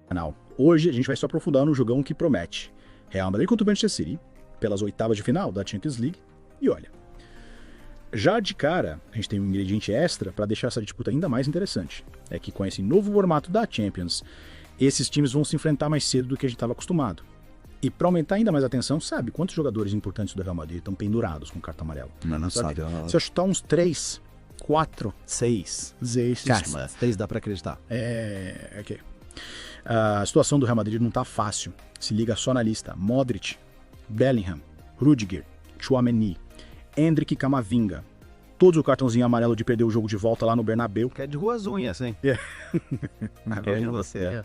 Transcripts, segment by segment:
Não. Hoje a gente vai se aprofundar no jogão que promete. Real Madrid contra o Manchester City, pelas oitavas de final da Champions League. E olha, já de cara, a gente tem um ingrediente extra para deixar essa disputa ainda mais interessante. É que com esse novo formato da Champions, esses times vão se enfrentar mais cedo do que a gente estava acostumado. E para aumentar ainda mais a atenção, sabe quantos jogadores importantes do Real Madrid estão pendurados com carta amarela? Não sabe. Se eu chutar uns 3, 4, 6. 6, Cara, 3 dá pra acreditar. Ok. A situação do Real Madrid não tá fácil. Se liga só na lista. Modric, Bellingham, Rudiger, Tchouaméni, Endrick e Camavinga. Todos o cartãozinho amarelo de perder o jogo de volta lá no Bernabéu. Que é de ruas unhas, hein? Imagina você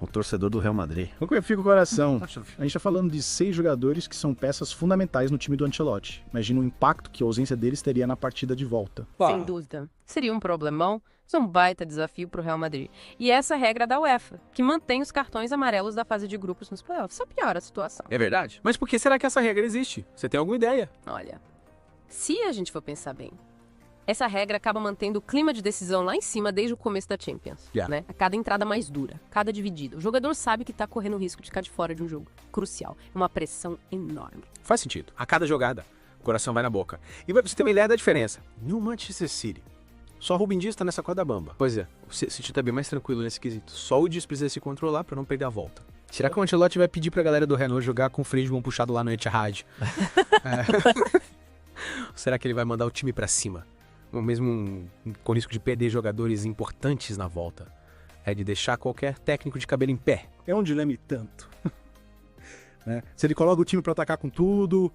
um torcedor do Real Madrid. Como que fica o coração? A gente tá falando de 6 jogadores que são peças fundamentais no time do Ancelotti. Imagina o impacto que a ausência deles teria na partida de volta. Sem dúvida. Seria um problemão, mas um baita desafio pro Real Madrid. E essa é a regra da UEFA, que mantém os cartões amarelos da fase de grupos nos playoffs. Só piora a situação. É verdade? Mas por que será que essa regra existe? Você tem alguma ideia? Olha, se a gente for pensar bem, essa regra acaba mantendo o clima de decisão lá em cima desde o começo da Champions, né? A cada entrada mais dura, cada dividida. O jogador sabe que tá correndo o risco de ficar de fora de um jogo crucial. É uma pressão enorme. Faz sentido. A cada jogada, o coração vai na boca. E pra você ter uma ideia da diferença, no Manchester City, só Rubem Dias tá nessa corda bamba. Pois é, o City tá bem mais tranquilo nesse quesito. Só o Dias precisa se controlar pra não perder a volta. Será que o Ancelotti vai pedir pra galera do Renault jogar com o freio de mão puxado lá no Etihad? Será que ele vai mandar o time pra cima? Ou mesmo com risco de perder jogadores importantes na volta? É de deixar qualquer técnico de cabelo em pé. É um dilema e tanto. Né? Se ele coloca o time para atacar com tudo,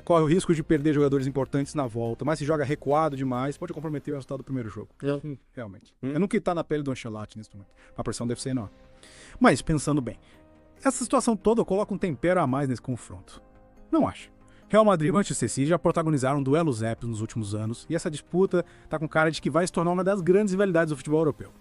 corre o risco de perder jogadores importantes na volta, mas se joga recuado demais, pode comprometer o resultado do primeiro jogo. Realmente. Eu não quero estar na pele do Ancelotti nesse momento. A pressão deve ser enorme. Mas, pensando bem, essa situação toda coloca um tempero a mais nesse confronto. Não acho. Real Madrid e Manchester City já protagonizaram duelos épicos nos últimos anos, e essa disputa tá com cara de que vai se tornar uma das grandes rivalidades do futebol europeu.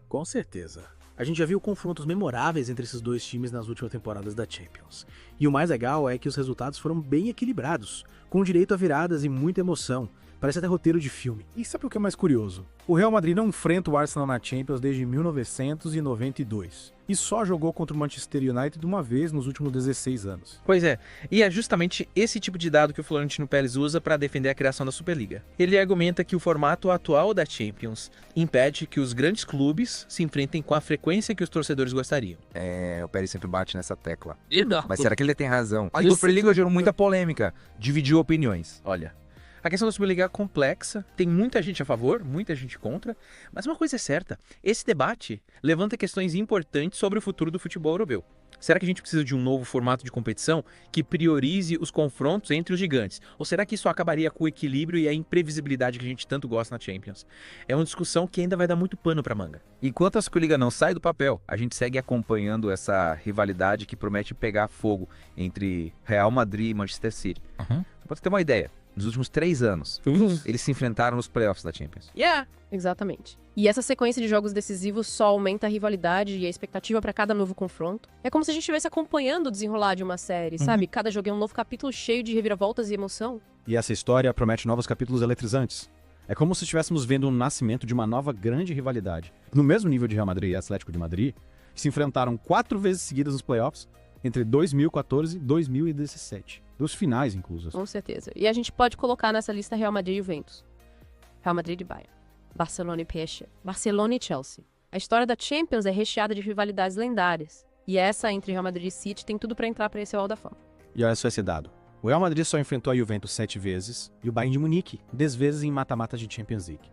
Com certeza. A gente já viu confrontos memoráveis entre esses dois times nas últimas temporadas da Champions. E o mais legal é que os resultados foram bem equilibrados, com direito a viradas e muita emoção. Parece até roteiro de filme. E sabe o que é mais curioso? O Real Madrid não enfrenta o Arsenal na Champions desde 1992. E só jogou contra o Manchester United uma vez nos últimos 16 anos. Pois é, e é justamente esse tipo de dado que o Florentino Pérez usa para defender a criação da Superliga. Ele argumenta que o formato atual da Champions impede que os grandes clubes se enfrentem com a frequência que os torcedores gostariam. O Pérez sempre bate nessa tecla. Não. Mas será que ele tem razão? A Superliga gerou muita polêmica, dividiu opiniões. Olha, a questão da Superliga é complexa, tem muita gente a favor, muita gente contra, mas uma coisa é certa, esse debate levanta questões importantes sobre o futuro do futebol europeu. Será que a gente precisa de um novo formato de competição que priorize os confrontos entre os gigantes? Ou será que isso acabaria com o equilíbrio e a imprevisibilidade que a gente tanto gosta na Champions? É uma discussão que ainda vai dar muito pano pra manga. Enquanto a Superliga não sai do papel, a gente segue acompanhando essa rivalidade que promete pegar fogo entre Real Madrid e Manchester City. Pra você ter uma ideia, nos últimos 3 anos, eles se enfrentaram nos playoffs da Champions. Exatamente. E essa sequência de jogos decisivos só aumenta a rivalidade e a expectativa para cada novo confronto. É como se a gente estivesse acompanhando o desenrolar de uma série, sabe? Cada jogo é um novo capítulo cheio de reviravoltas e emoção. E essa história promete novos capítulos eletrizantes. É como se estivéssemos vendo o nascimento de uma nova grande rivalidade. No mesmo nível de Real Madrid e Atlético de Madrid, se enfrentaram 4 vezes seguidas nos playoffs, entre 2014 e 2017. Dos finais, incluso. Com certeza. E a gente pode colocar nessa lista Real Madrid e Juventus. Real Madrid e Bayern. Barcelona e PSG. Barcelona e Chelsea. A história da Champions é recheada de rivalidades lendárias. E essa entre Real Madrid e City tem tudo para entrar para esse Hall da Fama. E olha só esse dado. O Real Madrid só enfrentou a Juventus 7 vezes e o Bayern de Munique 10 vezes em mata-mata de Champions League.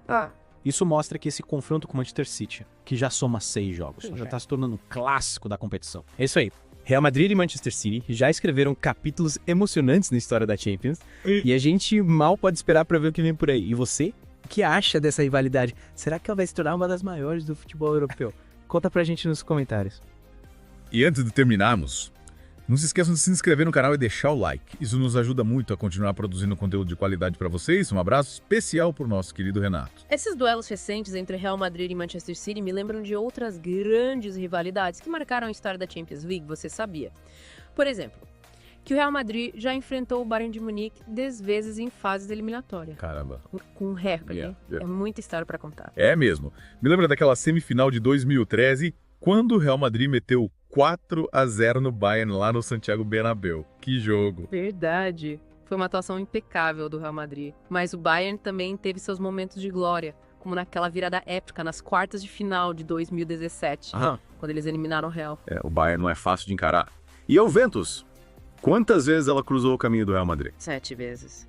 Isso mostra que esse confronto com o Manchester City, que já soma 6 jogos, já está se tornando um clássico da competição. É isso aí. Real Madrid e Manchester City já escreveram capítulos emocionantes na história da Champions e a gente mal pode esperar para ver o que vem por aí. E você? O que acha dessa rivalidade? Será que ela vai se tornar uma das maiores do futebol europeu? Conta pra gente nos comentários. E antes de terminarmos, não se esqueçam de se inscrever no canal e deixar o like. Isso nos ajuda muito a continuar produzindo conteúdo de qualidade para vocês. Um abraço especial pro nosso querido Renato. Esses duelos recentes entre Real Madrid e Manchester City me lembram de outras grandes rivalidades que marcaram a história da Champions League, você sabia? Por exemplo, que o Real Madrid já enfrentou o Bayern de Munique 10 vezes em fases eliminatórias. Caramba. Com um recorde, hein? É muita história para contar. É mesmo. Me lembra daquela semifinal de 2013, Quando o Real Madrid meteu 4-0 no Bayern lá no Santiago Bernabéu. Que jogo. Verdade. Foi uma atuação impecável do Real Madrid. Mas o Bayern também teve seus momentos de glória, como naquela virada épica nas quartas de final de 2017, quando eles eliminaram o Real. O Bayern não é fácil de encarar. E a Juventus? Quantas vezes ela cruzou o caminho do Real Madrid? 7 vezes.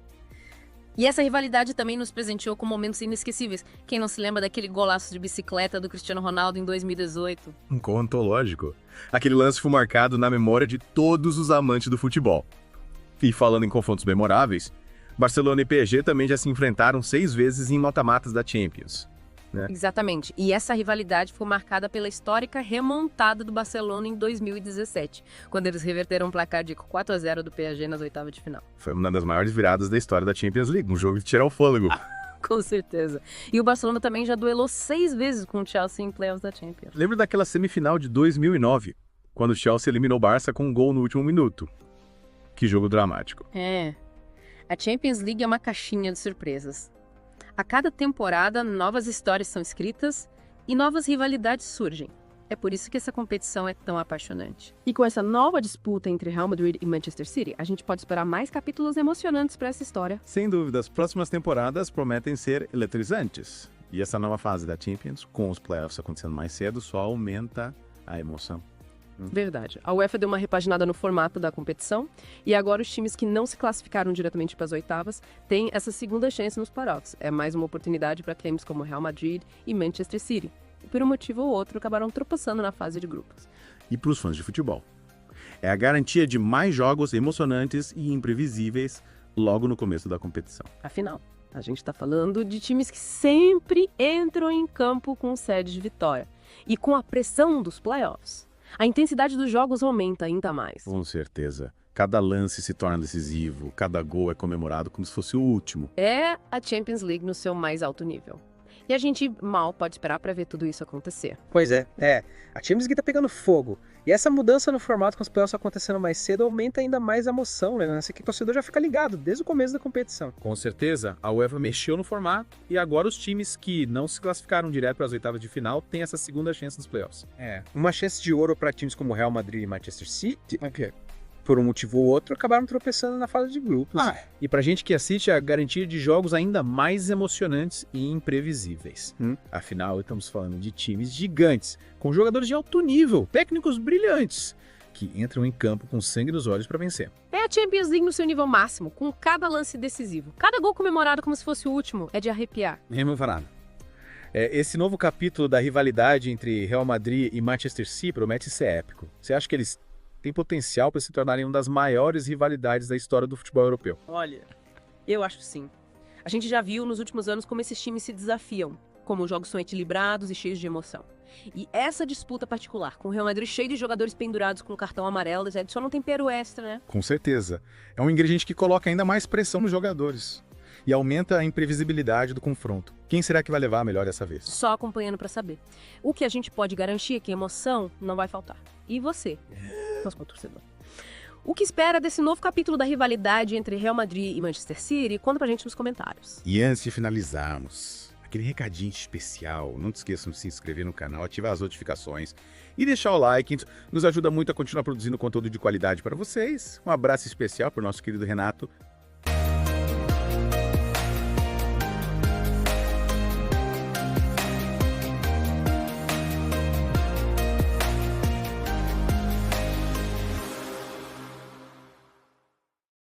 E essa rivalidade também nos presenteou com momentos inesquecíveis. Quem não se lembra daquele golaço de bicicleta do Cristiano Ronaldo em 2018? Um conto lógico. Aquele lance foi marcado na memória de todos os amantes do futebol. E falando em confrontos memoráveis, Barcelona e PSG também já se enfrentaram 6 vezes em mata-matas da Champions. Né? Exatamente. E essa rivalidade foi marcada pela histórica remontada do Barcelona em 2017, quando eles reverteram um placar de 4-0 do PSG nas oitavas de final. Foi uma das maiores viradas da história da Champions League, um jogo de tirar o fôlego. Com certeza. E o Barcelona também já duelou 6 vezes com o Chelsea em playoffs da Champions. Lembra daquela semifinal de 2009, quando o Chelsea eliminou o Barça com um gol no último minuto? Que jogo dramático. A Champions League é uma caixinha de surpresas. A cada temporada, novas histórias são escritas e novas rivalidades surgem. É por isso que essa competição é tão apaixonante. E com essa nova disputa entre Real Madrid e Manchester City, a gente pode esperar mais capítulos emocionantes para essa história. Sem dúvida, as próximas temporadas prometem ser eletrizantes. E essa nova fase da Champions, com os playoffs acontecendo mais cedo, só aumenta a emoção. Verdade. A UEFA deu uma repaginada no formato da competição e agora os times que não se classificaram diretamente para as oitavas têm essa segunda chance nos playoffs. É mais uma oportunidade para times como Real Madrid e Manchester City. E por um motivo ou outro acabaram tropeçando na fase de grupos. E para os fãs de futebol, é a garantia de mais jogos emocionantes e imprevisíveis logo no começo da competição. Afinal, a gente está falando de times que sempre entram em campo com sede de vitória. E com a pressão dos playoffs, a intensidade dos jogos aumenta ainda mais. Com certeza. Cada lance se torna decisivo, cada gol é comemorado como se fosse o último. É a Champions League no seu mais alto nível. E a gente mal pode esperar para ver tudo isso acontecer. Pois é. A Champions League tá pegando fogo. E essa mudança no formato com os playoffs acontecendo mais cedo aumenta ainda mais a emoção, né? Assim que o torcedor já fica ligado desde o começo da competição. Com certeza, a UEFA mexeu no formato e agora os times que não se classificaram direto para as oitavas de final têm essa segunda chance nos playoffs. Uma chance de ouro para times como Real Madrid e Manchester City, por um motivo ou outro, acabaram tropeçando na fase de grupos. E pra gente que assiste, a garantia de jogos ainda mais emocionantes e imprevisíveis. Afinal, estamos falando de times gigantes, com jogadores de alto nível, técnicos brilhantes, que entram em campo com sangue nos olhos para vencer. É a Champions League no seu nível máximo, com cada lance decisivo. Cada gol comemorado como se fosse o último é de arrepiar. Meu Fernando. Esse novo capítulo da rivalidade entre Real Madrid e Manchester City promete ser épico. Você acha que eles têm potencial para se tornarem uma das maiores rivalidades da história do futebol europeu? Olha, eu acho sim. A gente já viu nos últimos anos como esses times se desafiam, como os jogos são equilibrados e cheios de emoção. E essa disputa particular, com o Real Madrid cheio de jogadores pendurados com cartão amarelo, adiciona um tempero extra, né? Com certeza. É um ingrediente que coloca ainda mais pressão nos jogadores. E aumenta a imprevisibilidade do confronto. Quem será que vai levar a melhor dessa vez? Só acompanhando para saber. O que a gente pode garantir é que a emoção não vai faltar. E você, nosso torcedor? O que espera desse novo capítulo da rivalidade entre Real Madrid e Manchester City? Conta pra gente nos comentários. E antes de finalizarmos, aquele recadinho especial, não te esqueçam de se inscrever no canal, ativar as notificações e deixar o like, nos ajuda muito a continuar produzindo conteúdo de qualidade para vocês. Um abraço especial para o nosso querido Renato